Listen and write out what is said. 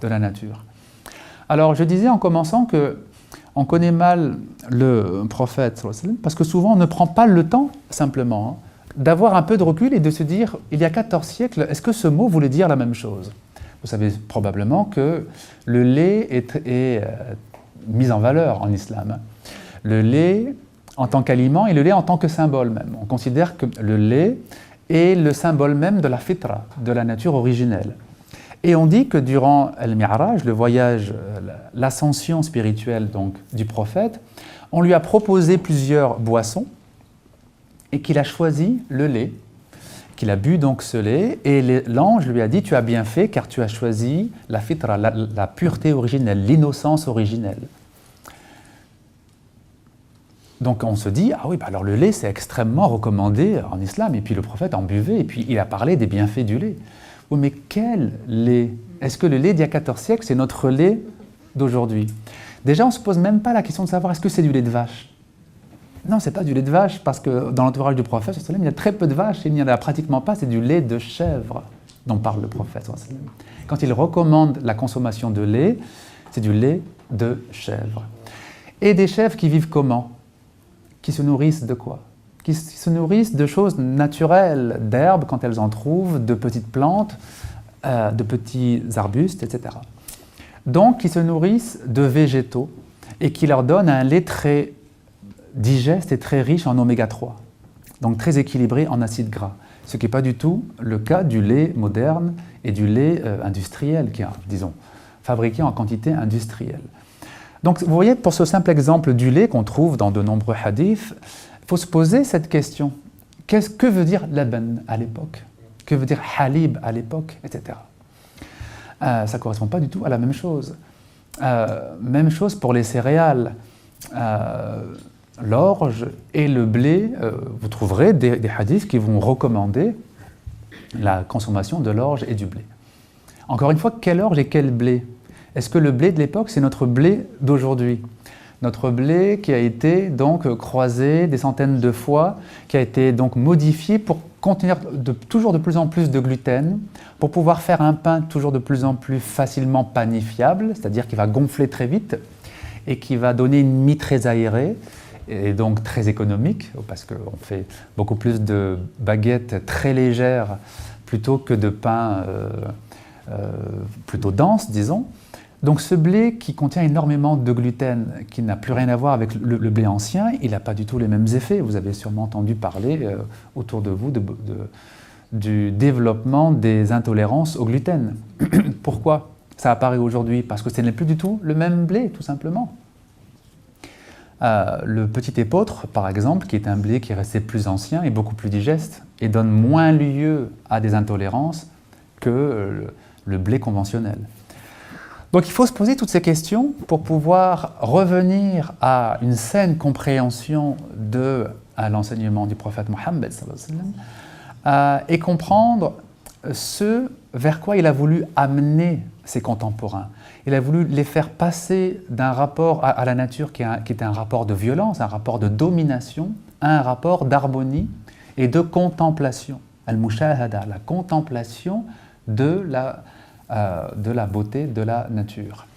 de la nature. Alors je disais en commençant que on connaît mal le prophète parce que souvent on ne prend pas le temps simplement d'avoir un peu de recul et de se dire il y a 14 siècles, est-ce que ce mot voulait dire la même chose? Vous savez probablement que le lait est mis en valeur en islam. Le lait en tant qu'aliment et le lait en tant que symbole même. On considère que le lait est le symbole même de la fitra, de la nature originelle. Et on dit que durant Al-Mi'raj, le voyage, l'ascension spirituelle donc, du prophète, on lui a proposé plusieurs boissons et qu'il a choisi le lait, qu'il a bu donc ce lait, et l'ange lui a dit « Tu as bien fait car tu as choisi la fitra, la pureté originelle, l'innocence originelle. » Donc on se dit « Ah oui, bah alors le lait c'est extrêmement recommandé en islam, et puis le prophète en buvait, et puis il a parlé des bienfaits du lait. » Oui, mais quel lait? Est-ce que le lait d'il y a 14 siècles, c'est notre lait d'aujourd'hui? Déjà, on ne se pose même pas la question de savoir est-ce que c'est du lait de vache? Non, ce n'est pas du lait de vache, parce que dans l'entourage du prophète, il y a très peu de vaches, et il n'y en a pratiquement pas, c'est du lait de chèvre dont parle le prophète. Quand il recommande la consommation de lait, c'est du lait de chèvre. Et des chèvres qui vivent comment? Qui se nourrissent de quoi? Qui se nourrissent de choses naturelles, d'herbes quand elles en trouvent, de petites plantes, de petits arbustes, etc. Donc, qui se nourrissent de végétaux et qui leur donnent un lait très digeste et très riche en oméga 3, donc très équilibré en acides gras, ce qui n'est pas du tout le cas du lait moderne et du lait industriel, qui est, disons, fabriqué en quantité industrielle. Donc, vous voyez, pour ce simple exemple du lait qu'on trouve dans de nombreux hadiths, il faut se poser cette question. Que veut dire laban à l'époque? Que veut dire halib à l'époque, etc. Ça ne correspond pas du tout à la même chose. Même chose pour les céréales. L'orge et le blé, vous trouverez des hadiths qui vont recommander la consommation de l'orge et du blé. Encore une fois, quelle orge et quel blé? Est-ce que le blé de l'époque, c'est notre blé d'aujourd'hui? Notre blé qui a été donc croisé des centaines de fois, qui a été donc modifié pour contenir toujours de plus en plus de gluten, pour pouvoir faire un pain toujours de plus en plus facilement panifiable, c'est-à-dire qui va gonfler très vite et qui va donner une mie très aérée et donc très économique, parce qu'on fait beaucoup plus de baguettes très légères plutôt que de pain plutôt dense, disons. Donc ce blé qui contient énormément de gluten, qui n'a plus rien à voir avec le blé ancien, il n'a pas du tout les mêmes effets. Vous avez sûrement entendu parler autour de vous du développement des intolérances au gluten. Pourquoi ça apparaît aujourd'hui? Parce que ce n'est plus du tout le même blé, tout simplement. Le petit épeautre, par exemple, qui est un blé qui est resté plus ancien et beaucoup plus digeste, et donne moins lieu à des intolérances que le blé conventionnel. Donc il faut se poser toutes ces questions pour pouvoir revenir à une saine compréhension de l'enseignement du prophète Mohammed et comprendre ce vers quoi il a voulu amener ses contemporains. Il a voulu les faire passer d'un rapport à la nature qui était un rapport de violence, un rapport de domination, à un rapport d'harmonie et de contemplation. Al-mushahada, la contemplation de la beauté de la nature.